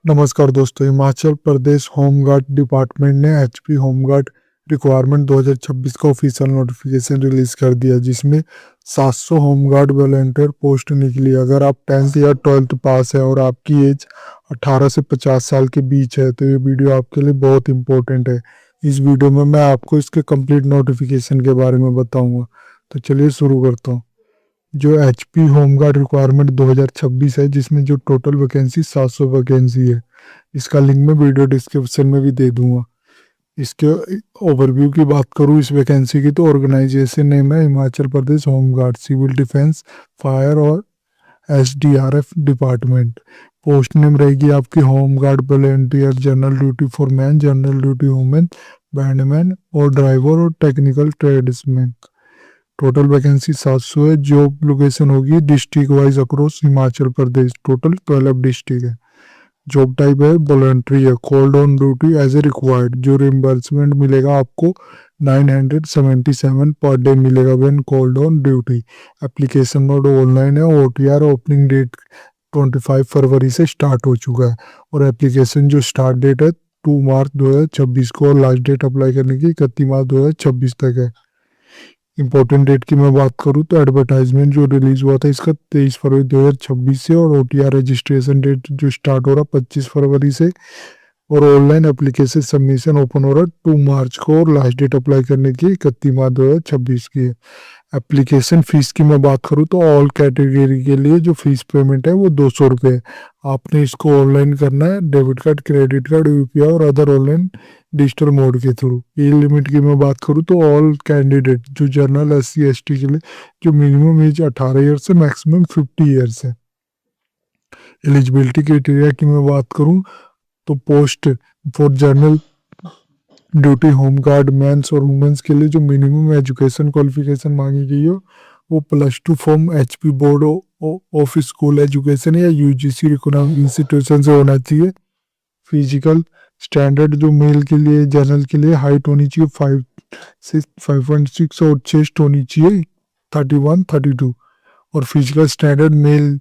नमस्कार दोस्तों, Himachal Pradesh home guard department ने एचपी होमगार्ड रिक्वायरमेंट 2026 का ऑफिशियल नोटिफिकेशन रिलीज कर दिया, जिसमें 700 होमगार्ड वॉलंटियर पोस्ट निकली। अगर आप 10th या 12th पास है और आपकी एज 18 से 50 साल के बीच है तो ये वीडियो आपके लिए बहुत इंपॉर्टेंट है। इस वीडियो में मैं आपको इसके कंप्लीट नोटिफिकेशन के बारे में बताऊंगा। तो चलिए शुरू करता हूँ। जो एचपी होमगार्ड रिक्वायरमेंट 2026 है, जिसमें जो टोटल वैकेंसी 700 वैकेंसी है। इसका लिंक मैं वीडियो डिस्क्रिप्शन में भी दे दूंगा। इसके ओवरव्यू की बात करूँ इस वैकेंसी की, तो ऑर्गेनाइजेशन नेम है Himachal Pradesh home guard, civil defence, fire और एसडीआरएफ डिपार्टमेंट। पोस्ट नेम रहेगी आपकी home guard volunteer, general duty for man, general duty women, bandman और ड्राइवर और टेक्निकल ट्रेड्समैन। टोटल वैकेंसी 700 है। जॉब लोकेशन होगी district wise across Himachal Pradesh. Total 12 district है। Job type है voluntary है। Called on duty as a required. जो reimbursement मिलेगा आपको 977 पर डे मिलेगा when called on duty. Application mode online है। ओटीआर ओपनिंग डेट 25 फरवरी से स्टार्ट हो चुका है और एप्लीकेशन जो स्टार्ट डेट है 2 मार्च 2026 को और लास्ट डेट अप्लाई करने की 31 मार्च 2026 तक है। इंपॉर्टेंट डेट की मैं बात करूँ तो एडवर्टाइजमेंट जो रिलीज हुआ था इसका 23 फरवरी 2026 से, और ओटीआर रजिस्ट्रेशन डेट जो स्टार्ट हो रहा 25 फरवरी से, और ऑनलाइन एप्लीकेशन सबमिशन ओपन हो रहा 2 मार्च को और लास्ट डेट अप्लाई करने की 31 मार्च 2026 की है। एप्लीकेशन फीस की मैं बात करूँ तो ऑल कैटेगरी के लिए जो फीस पेमेंट है वो 200 रुपये है। आपने इसको ऑनलाइन करना है, debit card, credit card, UPI और अदर ऑनलाइन डिजिटल मोड के थ्रू। एज लिमिट की मैं बात करूँ तो ऑल कैंडिडेट जो जनरल SC ST के लिए जो मिनिमम एज 18 ईयर्स से मैक्सिमम 50 ईयर्स है। एलिजिबिलिटी क्राइटेरिया की मैं बात करूँ तो post for general duty home guard mens और वुमेन्स के लिए जो मिनिमम एजुकेशन क्वालिफिकेशन मांगी गई हो वो +2 from HP board of school education या यूजीसी रिकॉग्नाइज्ड इंस्टीट्यूशन से होना चाहिए। फिजिकल स्टैंडर्ड जो मेल के लिए जनरल के लिए हाइट होनी चाहिए 5.6 और चेस्ट होनी चाहिए 31-32। और फिजिकल स्टैंडर्ड मेल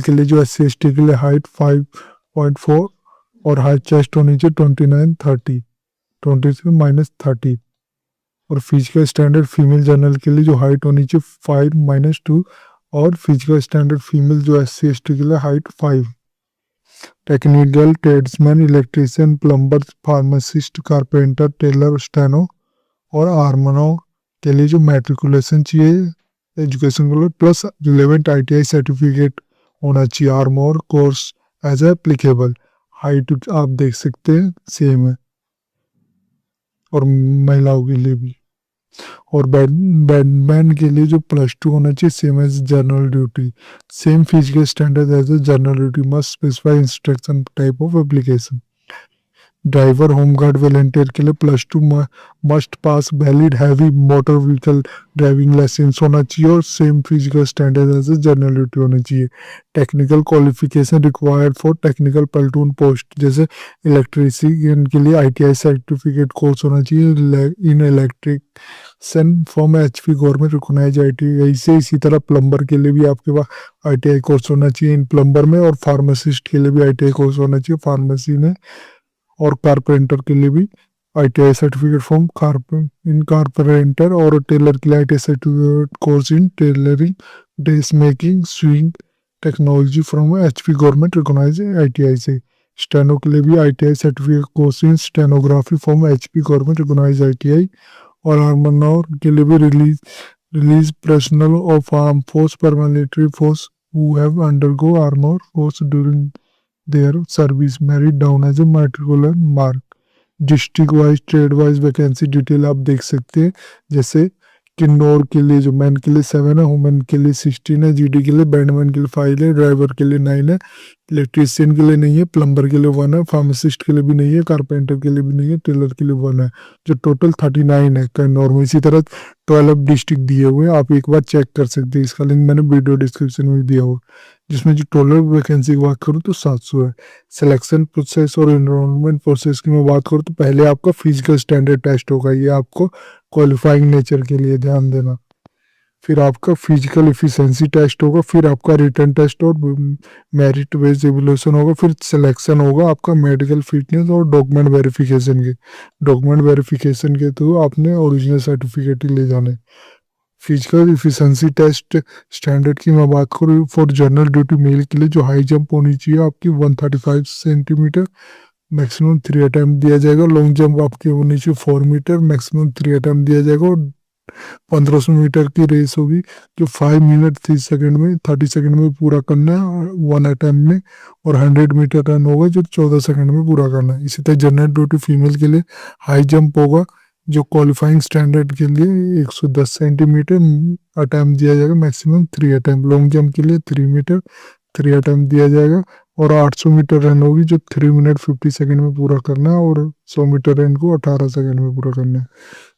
के लिए जो SC ST के लिए हाइट 5.4 और हाइट चेस्ट होनी चाहिए 29-30, 23 - 30। और फिजिकल स्टैंडर्ड फीमेल जनरल के लिए जो हाइट होनी चाहिए 5-2 और फिजिकल स्टैंडर्ड फीमेल जो SC ST के लिए height 5। Technical tradesman, electrician, plumber, pharmacist, carpenter, tailor, steno और आर्मनो के लिए जो मैट्रिकुलेशन चाहिए एजुकेशन को प्लस रिलेवेंट ITI सर्टिफिकेट होना चाहिए। Armourer course as applicable. Height आप देख सकते हैं सेम है और महिलाओं के लिए भी। और बैडमैन के लिए जो +2 होना चाहिए same as general duty. Same physical standard as a general duty. Must specify instruction type of application. Driver home guard volunteer के लिए +2 must pass valid heavy motor vehicle driving licence होना चाहिए और same physical standard as a general duty होना चाहिए। Technical qualification required for technical platoon post, जैसे electrician के लिए ITI सर्टिफिकेट कोर्स होना चाहिए in electrician from HP government recognise ITI से। इसी तरह प्लम्बर के लिए भी आपके पास ITI कोर्स होना चाहिए इन प्लम्बर में, और फार्मासिस्ट के लिए भी ITI कोर्स होना चाहिए फार्मेसी में, और कारपेंटर के लिए भी ITI certificate from in carpenter, और टेलर के लिए ITI certificate course in tailoring, dress making, swing technology from HP government recognise ITI से। स्टेनो के लिए भी ITI certificate course in stenography from HP government recognise ITI। और armourer के लिए भी release personnel of arm force paramilitary force who have undergo armour course during their service merit down as a matricular mark. District wise trade wise vacancy detail आप देख सकते हैं। जैसे किन्नौर के लिए जो मैन के लिए 7 है, वुमेन के लिए 16 है, GD के लिए, बैंडमैन के लिए 5 है, ड्राइवर के लिए 9 है, इलेक्ट्रीशियन के लिए नहीं है, प्लम्बर के लिए 1 है, फार्मासिस्ट के लिए भी नहीं है, कारपेंटर के लिए भी नहीं है, टेलर के लिए 1 है, जो टोटल 39 है किन्नौर में। इसी तरह 12 डिस्ट्रिक्ट दिए हुए हैं, आप एक बार चेक कर सकते हैं। इसका लिंक मैंने वीडियो डिस्क्रिप्शन में दिया हुआ। जिसमें जो टोटल वैकेंसी की बात करूँ तो 700 है। सिलेक्शन प्रोसेस और एनरोलमेंट प्रोसेस की मैं बात करूँ तो पहले आपका फिजिकल स्टैंडर्ड टेस्ट होगा, ये आपको क्वालिफाइंग नेचर के लिए ध्यान देना। फिर आपका फिजिकल एफिशिएंसी टेस्ट होगा, फिर आपका रिटन टेस्ट और मेरिट बेस्ड एवोल्यूशन होगा, फिर सिलेक्शन होगा आपका मेडिकल फिटनेस और डॉक्यूमेंट वेरिफिकेशन के। डॉक्यूमेंट वेरिफिकेशन के थ्रू आपने ओरिजिनल सर्टिफिकेट ही ले जाने। फिजिकल एफिशिएंसी टेस्ट स्टैंडर्ड की मैं बात करूँ फॉर जनरल ड्यूटी मेल के लिए जो हाई जंप होनी चाहिए आपकी 135 सेंटीमीटर, मैक्सिमम 3 अटैम्प्ट दिया जाएगा। लॉन्ग जंप आपकी होनी चाहिए 4 मीटर, मैक्सिमम 3 अटैम्प्ट दिया जाएगा। और 1500 मीटर की रेस होगी जो 5 मिनट 30 सेकंड में पूरा करना है 1 अटैम्प्ट में। और 100 मीटर रन होगा जो 14 सेकंड में पूरा करना है। इसी तरह जनरल ड्यूटी फीमेल के लिए हाई जंप होगा जो क्वालिफाइंग स्टैंडर्ड के लिए 110 सेंटीमीटर अटैम्प्ट दिया जाएगा, मैक्सिमम 3 अटैम्प्ट। लॉन्ग जंप के लिए 3 मीटर 3 अटैम्प्ट दिया जाएगा। और 800 मीटर रन होगी जो 3 मिनट 50 सेकंड में पूरा करना है और 100 मीटर रन को 18 सेकंड में पूरा करना है।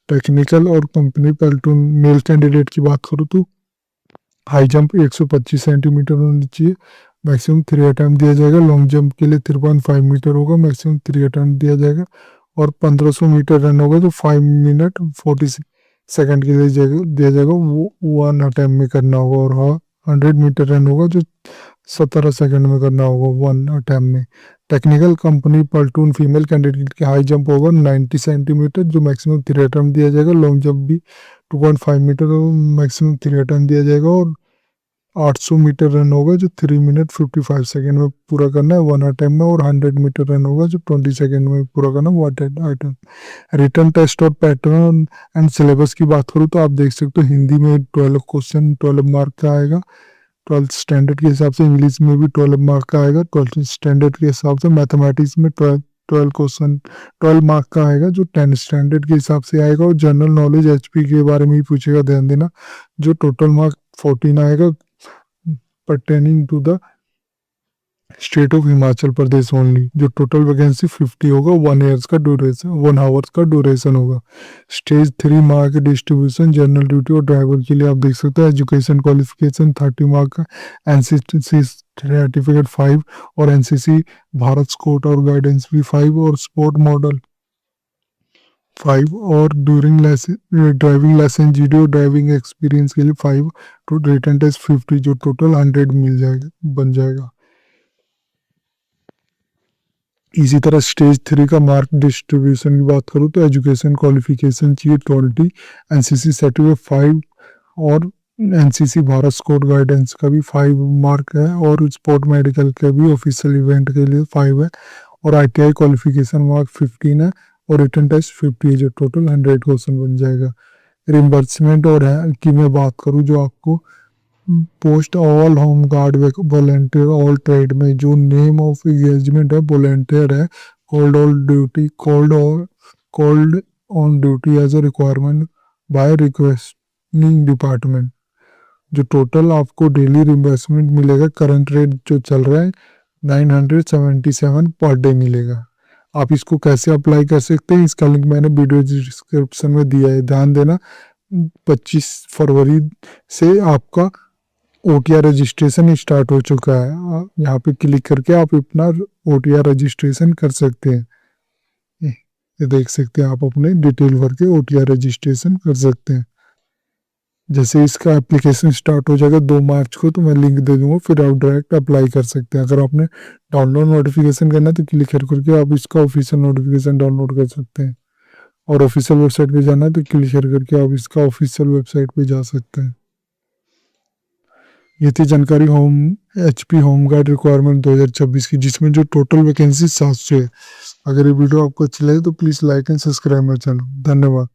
टेक्निकल और कंपनी प्लेटून मेल कैंडिडेट की बात करूँ तो हाई जंप 125 सेंटीमीटर होनी चाहिए, मैक्सिमम 3 अटैम्प्ट दिया जाएगा। लॉन्ग जंप के लिए 3.5 मीटर होगा, मैक्सिमम 3 अटैम्प्ट दिया जाएगा। और 1500 मीटर रन होगा तो 5 मिनट 40 सेकंड के लिए दिया जाएगा, वो 1 अटैम्प्ट में करना होगा। और हाँ 100 मीटर रन होगा जो 17 सेकंड में करना होगा 1 अटैम्प्ट में। Technical company platoon female candidate के हाई जंप होगा 90 सेंटीमीटर जो मैक्सिमम 3 अटैम्प्ट दिया जाएगा। लॉन्ग जंप भी 2.5 मीटर मैक्सिमम 3 अटैम्प्ट दिया जाएगा। और 800 मीटर रन होगा जो 3 मिनट 55 सेकंड में पूरा करना है 1 अटैम्प्ट में। और 100 मीटर रन होगा जो 20 सेकंड में पूरा करना है 1 अटैम्प्ट। रिटन टेस्ट और पैटर्न एंड सिलेबस की बात करूँ तो आप देख सकते हो हिंदी में 12 क्वेश्चन 12 मार्क का आएगा 12th स्टैंडर्ड के हिसाब से। इंग्लिश में भी 12 मार्क का आएगा 12th स्टैंडर्ड के हिसाब से। मैथमेटिक्स में 12 क्वेश्चन 12 मार्क का आएगा जो 10 स्टैंडर्ड के हिसाब से आएगा। और जनरल नॉलेज एचपी के बारे में ही पूछेगा, ध्यान देना, जो टोटल मार्क 14 आएगा pertaining to the state of Himachal Pradesh only. जो टोटल वैकेंसी 50 होगा, 1 ईयर्स का ड्यूरेशन 1 आवर्स का ड्यूरेशन होगा। Stage 3 mark distribution general duty और ड्राइवर के लिए आप देख सकते हैं एजुकेशन क्वालिफिकेशन 30 मार्क का, एनसीसी सर्टिफिकेट 5 और एनसीसी भारत स्काउट और गाइडेंस भी 5 और स्पोर्ट मॉडल 5 और ड्यूरिंग ड्राइविंग लाइसेंस जीडीओ ड्राइविंग एक्सपीरियंस के लिए 5 तो रिटन टेस्ट 50 जो टोटल 100 मिल जाएगा बन जाएगा। इसी तरह स्टेज 3 का मार्क डिस्ट्रीब्यूशन की बात करूँ तो एजुकेशन क्वालिफिकेशन चाहिए 20, एनसीसी सर्टिफिकेट 5 और एनसीसी भारत स्काउट गाइडेंस का भी 5 मार्क है। और स्पोर्ट मेडिकल का भी ऑफिशियल इवेंट के लिए 5 है। और आईटीआई क्वालिफिकेशन मार्क 15 है और रिटन टेस्ट 50 है जो टोटल 100 क्वेश्चन बन जाएगा। रिम्बर्समेंट और है कि मैं बात करूँ जो आपको post all home guard volunteer all trade में जो नेम ऑफ एंगेजमेंट है वॉलेंटियर है, called on duty as a requirement by requesting department. जो टोटल आपको डेली रिम्बर्समेंट मिलेगा, करंट रेट जो चल रहा है 977 पर डे मिलेगा। आप इसको कैसे अप्लाई कर सकते हैं इसका लिंक मैंने वीडियो डिस्क्रिप्शन में दिया है, ध्यान देना। 25 फरवरी से आपका ओटीआर रजिस्ट्रेशन स्टार्ट हो चुका है। यहाँ पे क्लिक करके आप अपना ओटीआर रजिस्ट्रेशन कर सकते हैं। ये देख सकते हैं आप अपने डिटेल भर के ओटीआर रजिस्ट्रेशन कर सकते हैं। जैसे इसका एप्लीकेशन स्टार्ट हो जाएगा 2 मार्च को तो मैं लिंक दे दूंगा, फिर आप डायरेक्ट अप्लाई कर सकते हैं। अगर आपने डाउनलोड नोटिफिकेशन करना है तो क्लिक करके आप इसका ऑफिशियल नोटिफिकेशन डाउनलोड कर सकते हैं। और ऑफिशियल वेबसाइट पे जाना है तो क्लिक करके आप इसका ऑफिशियल वेबसाइट पे जा सकते हैं। ये थी जानकारी एचपी होम गार्ड रिक्वायरमेंट 2026 की, जिसमें जो टोटल वैकेंसी 700 है। अगर ये वीडियो आपको अच्छी लगे तो please like and subscribe my channel. धन्यवाद।